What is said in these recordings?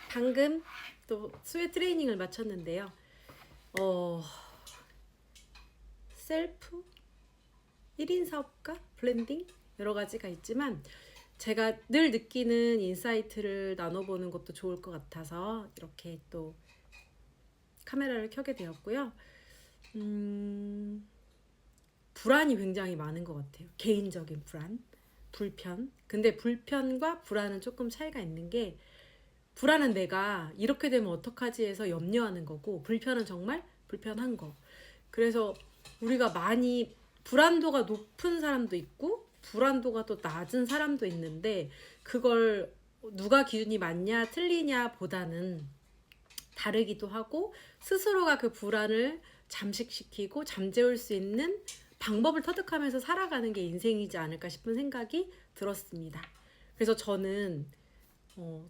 방금 또 수요 트레이닝을 마쳤는데요. 셀프 1인 사업가 블렌딩 여러 가지가 있지만 제가 늘 느끼는 인사이트를 나눠보는 것도 좋을 것 같아서 이렇게 또 카메라를 켜게 되었고요. 불안이 굉장히 많은 것 같아요. 개인적인 불안, 불편. 근데 불편과 불안은 조금 차이가 있는 게, 불안은 내가 이렇게 되면 어떡하지 해서 염려하는 거고, 불편은 정말 불편한 거. 그래서 우리가 많이 불안도가 높은 사람도 있고 불안도가 또 낮은 사람도 있는데, 그걸 누가 기준이 맞냐 틀리냐 보다는 다르기도 하고, 스스로가 그 불안을 잠식시키고 잠재울 수 있는 방법을 터득하면서 살아가는 게 인생이지 않을까 싶은 생각이 들었습니다. 그래서 저는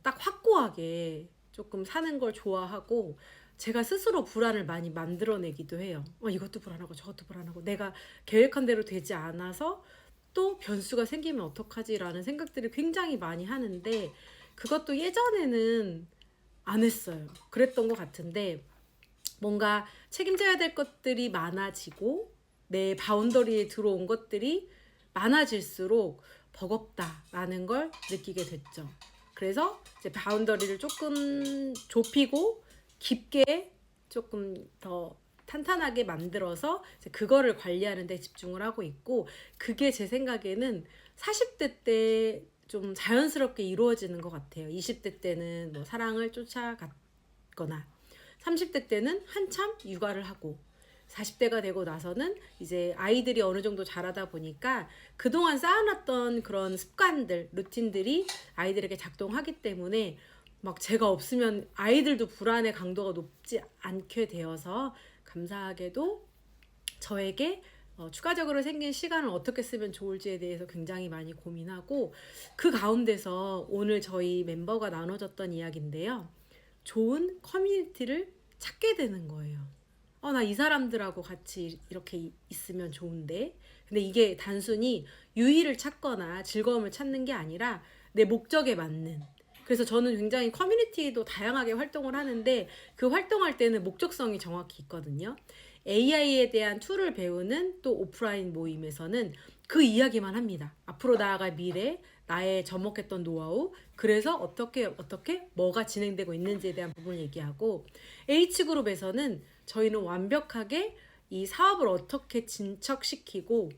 딱 확고하게 조금 사는 걸 좋아하고, 제가 스스로 불안을 많이 만들어내기도 해요. 이것도 불안하고 저것도 불안하고 내가 계획한 대로 되지 않아서 또 변수가 생기면 어떡하지라는 생각들을 굉장히 많이 하는데, 그것도 예전에는 안 했어요. 그랬던 것 같은데, 뭔가 책임져야 될 것들이 많아지고 내 바운더리에 들어온 것들이 많아질수록 버겁다라는 걸 느끼게 됐죠. 그래서 이제 바운더리를 조금 좁히고 깊게 조금 더 탄탄하게 만들어서 이제 그거를 관리하는 데 집중을 하고 있고, 그게 제 생각에는 40대 때 좀 자연스럽게 이루어지는 것 같아요. 20대 때는 뭐 사랑을 쫓아갔거나 30대 때는 한참 육아를 하고 40대가 되고 나서는 이제 아이들이 어느 정도 자라다 보니까 그동안 쌓아놨던 그런 습관들, 루틴들이 아이들에게 작동하기 때문에 막 제가 없으면 아이들도 불안의 강도가 높지 않게 되어서, 감사하게도 저에게 추가적으로 생긴 시간을 어떻게 쓰면 좋을지에 대해서 굉장히 많이 고민하고, 그 가운데서 오늘 저희 멤버가 나눠줬던 이야기인데요. 좋은 커뮤니티를 찾게 되는 거예요. 나 이 사람들하고 같이 이렇게 있으면 좋은데. 근데 이게 단순히 유의를 찾거나 즐거움을 찾는 게 아니라 내 목적에 맞는. 그래서 저는 굉장히 커뮤니티도 다양하게 활동을 하는데, 그 활동할 때는 목적성이 정확히 있거든요. AI에 대한 툴을 배우는 또 오프라인 모임에서는 그 이야기만 합니다. 앞으로 나아갈 미래, 나의 접목했던 노하우, 그래서 어떻게 뭐가 진행되고 있는지에 대한 부분을 얘기하고, H그룹에서는 저희는 완벽하게 이 사업을 어떻게 진척시키고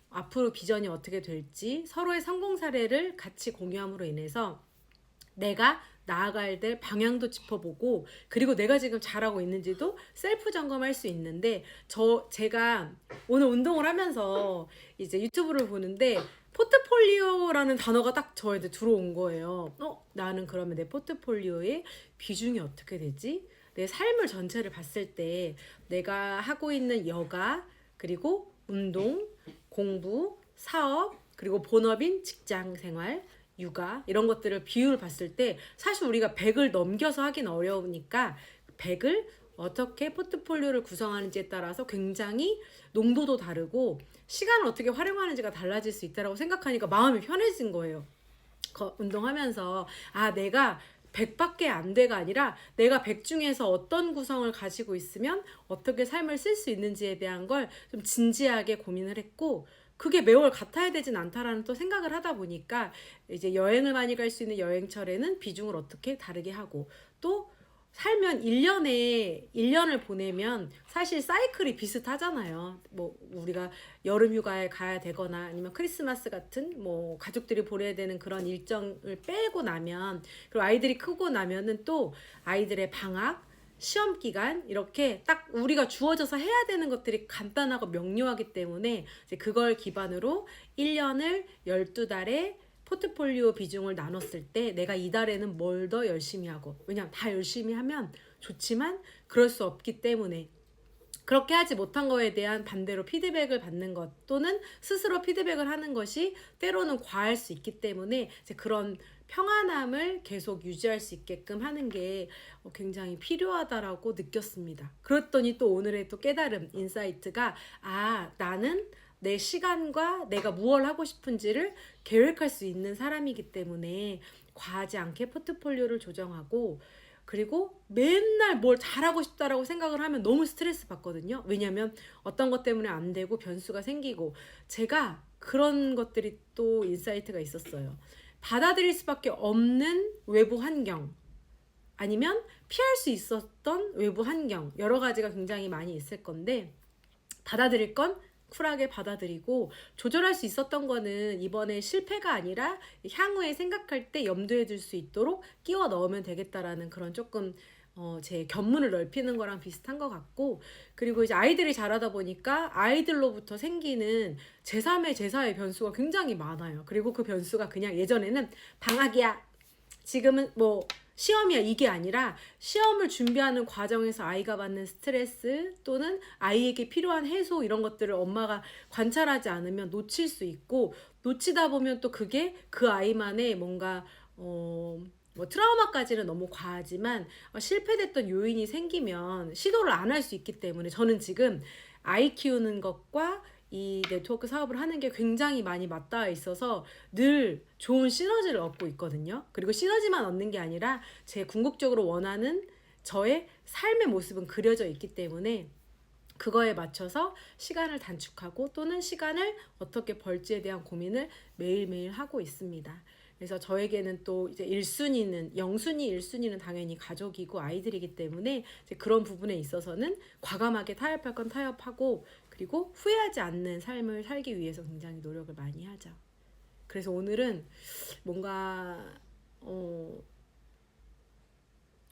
앞으로 비전이 어떻게 될지 서로의 성공 사례를 같이 공유함으로 인해서 내가 나아가야 될 방향도 짚어보고, 그리고 내가 지금 잘하고 있는지도 셀프 점검할 수 있는데, 제가 오늘 운동을 하면서 이제 유튜브를 보는데 포트폴리오라는 단어가 딱 저한테 들어온 거예요. 나는 그러면 내 포트폴리오의 비중이 어떻게 되지? 내 삶을 전체를 봤을 때 내가 하고 있는 여가, 그리고 운동, 공부, 사업, 그리고 본업인 직장 생활, 육아, 이런 것들을 비율을 봤을 때 사실 우리가 100을 넘겨서 하긴 어려우니까 100을 어떻게 포트폴리오를 구성하는지에 따라서 굉장히 농도도 다르고 시간을 어떻게 활용하는지가 달라질 수 있다고 생각하니까 마음이 편해진 거예요. 운동하면서 내가 100밖에 안 돼가 아니라 내가 100 중에서 어떤 구성을 가지고 있으면 어떻게 삶을 쓸 수 있는지에 대한 걸 좀 진지하게 고민을 했고, 그게 매월 같아야 되진 않다라는 또 생각을 하다 보니까 이제 여행을 많이 갈 수 있는 여행철에는 비중을 어떻게 다르게 하고, 또 살면 1년을 보내면 사실 사이클이 비슷하잖아요. 뭐 우리가 여름 휴가에 가야 되거나 아니면 크리스마스 같은 뭐 가족들이 보내야 되는 그런 일정을 빼고 나면, 그리고 아이들이 크고 나면은 또 아이들의 방학, 시험 기간, 이렇게 딱 우리가 주어져서 해야 되는 것들이 간단하고 명료하기 때문에 이제 그걸 기반으로 1년을 12달에 포트폴리오 비중을 나눴을 때 내가 이달에는 뭘 더 열심히 하고, 왜냐면 다 열심히 하면 좋지만 그럴 수 없기 때문에 그렇게 하지 못한 거에 대한 반대로 피드백을 받는 것, 또는 스스로 피드백을 하는 것이 때로는 과할 수 있기 때문에 이제 그런 평안함을 계속 유지할 수 있게끔 하는 게 굉장히 필요하다라고 느꼈습니다. 그랬더니 또 오늘의 또 깨달음, 인사이트가 나는 내 시간과 내가 무엇을 하고 싶은지를 계획할 수 있는 사람이기 때문에 과하지 않게 포트폴리오를 조정하고, 그리고 맨날 뭘 잘하고 싶다라고 생각을 하면 너무 스트레스 받거든요. 왜냐면 어떤 것 때문에 안 되고 변수가 생기고, 제가 그런 것들이 또 인사이트가 있었어요. 받아들일 수밖에 없는 외부 환경, 아니면 피할 수 있었던 외부 환경, 여러 가지가 굉장히 많이 있을 건데, 받아들일 건 쿨하게 받아들이고, 조절할 수 있었던 거는 이번에 실패가 아니라 향후에 생각할 때 염두에 둘 수 있도록 끼워 넣으면 되겠다라는 그런 조금 제 견문을 넓히는 거랑 비슷한 것 같고, 그리고 이제 아이들이 자라다 보니까 아이들로부터 생기는 제3의 제4의 변수가 굉장히 많아요. 그리고 그 변수가 그냥 예전에는 방학이야, 지금은 뭐 시험이야, 이게 아니라 시험을 준비하는 과정에서 아이가 받는 스트레스 또는 아이에게 필요한 해소, 이런 것들을 엄마가 관찰하지 않으면 놓칠 수 있고, 놓치다 보면 또 그게 그 아이만의 뭔가 뭐 트라우마까지는 너무 과하지만 실패됐던 요인이 생기면 시도를 안 할 수 있기 때문에, 저는 지금 아이 키우는 것과 이 네트워크 사업을 하는 게 굉장히 많이 맞닿아 있어서 늘 좋은 시너지를 얻고 있거든요. 그리고 시너지만 얻는 게 아니라 제 궁극적으로 원하는 저의 삶의 모습은 그려져 있기 때문에, 그거에 맞춰서 시간을 단축하고 또는 시간을 어떻게 벌지에 대한 고민을 매일매일 하고 있습니다. 그래서 저에게는 또 이제 1순위는, 영순위 1순위는 당연히 가족이고 아이들이기 때문에 이제 그런 부분에 있어서는 과감하게 타협할 건 타협하고, 그리고 후회하지 않는 삶을 살기 위해서 굉장히 노력을 많이 하죠. 그래서 오늘은 뭔가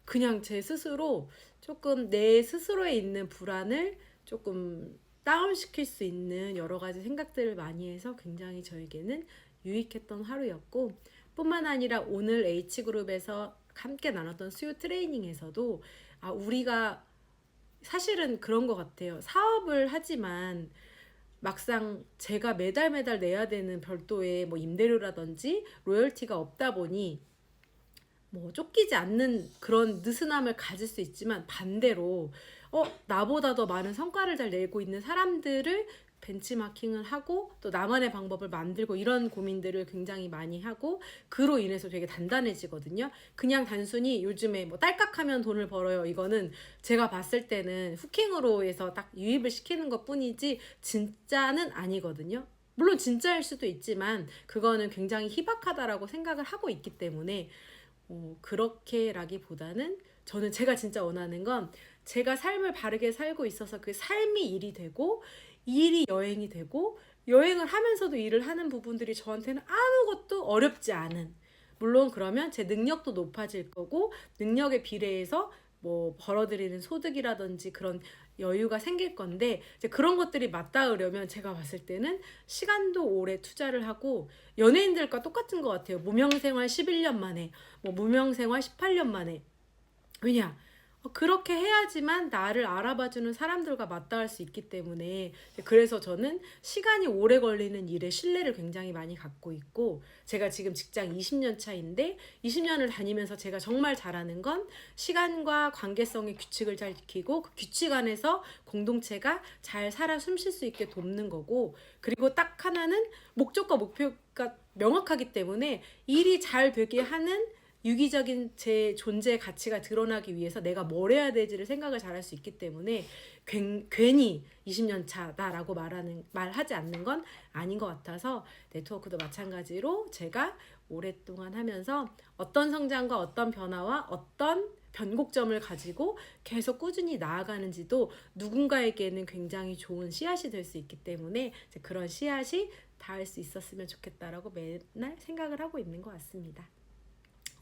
그냥 제 스스로 조금 내 스스로에 있는 불안을 조금 다운시킬 수 있는 여러 가지 생각들을 많이 해서 굉장히 저에게는 유익했던 하루였고, 뿐만 아니라 오늘 H그룹에서 함께 나눴던 수요 트레이닝에서도 우리가 사실은 그런 것 같아요. 사업을 하지만 막상 제가 매달 내야 되는 별도의 뭐 임대료라든지 로열티가 없다 보니 뭐 쫓기지 않는 그런 느슨함을 가질 수 있지만, 반대로 나보다 더 많은 성과를 잘 내고 있는 사람들을 벤치마킹을 하고 또 나만의 방법을 만들고, 이런 고민들을 굉장히 많이 하고, 그로 인해서 되게 단단해지거든요. 그냥 단순히 요즘에 뭐 딸깍하면 돈을 벌어요, 이거는 제가 봤을 때는 후킹으로 해서 딱 유입을 시키는 것 뿐이지 진짜는 아니거든요. 물론 진짜일 수도 있지만 그거는 굉장히 희박하다라고 생각을 하고 있기 때문에, 그렇게라기보다는 저는 제가 진짜 원하는 건, 제가 삶을 바르게 살고 있어서 그 삶이 일이 되고 일이 여행이 되고, 여행을 하면서도 일을 하는 부분들이 저한테는 아무것도 어렵지 않은, 물론 그러면 제 능력도 높아질 거고 능력에 비례해서 뭐 벌어들이는 소득이라든지 그런 여유가 생길 건데, 이제 그런 것들이 맞닿으려면 제가 봤을 때는 시간도 오래 투자를 하고, 연예인들과 똑같은 것 같아요. 무명생활 11년 만에, 뭐 무명생활 18년 만에. 왜냐? 그렇게 해야지만 나를 알아봐주는 사람들과 맞닿을 수 있기 때문에, 그래서 저는 시간이 오래 걸리는 일에 신뢰를 굉장히 많이 갖고 있고, 제가 지금 직장 20년 차인데 20년을 다니면서 제가 정말 잘하는 건 시간과 관계성의 규칙을 잘 지키고, 그 규칙 안에서 공동체가 잘 살아 숨쉴 수 있게 돕는 거고, 그리고 딱 하나는 목적과 목표가 명확하기 때문에 일이 잘 되게 하는 유기적인 제 존재의 가치가 드러나기 위해서 내가 뭘 해야 될지를 생각을 잘할 수 있기 때문에, 괜히 20년 차다라고 말하지 않는 건 아닌 것 같아서, 네트워크도 마찬가지로 제가 오랫동안 하면서 어떤 성장과 어떤 변화와 어떤 변곡점을 가지고 계속 꾸준히 나아가는지도 누군가에게는 굉장히 좋은 씨앗이 될 수 있기 때문에, 그런 씨앗이 닿을 수 있었으면 좋겠다라고 맨날 생각을 하고 있는 것 같습니다.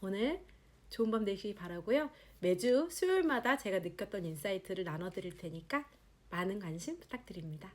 오늘 좋은 밤 되시기 바라고요. 매주 수요일마다 제가 느꼈던 인사이트를 나눠드릴 테니까 많은 관심 부탁드립니다.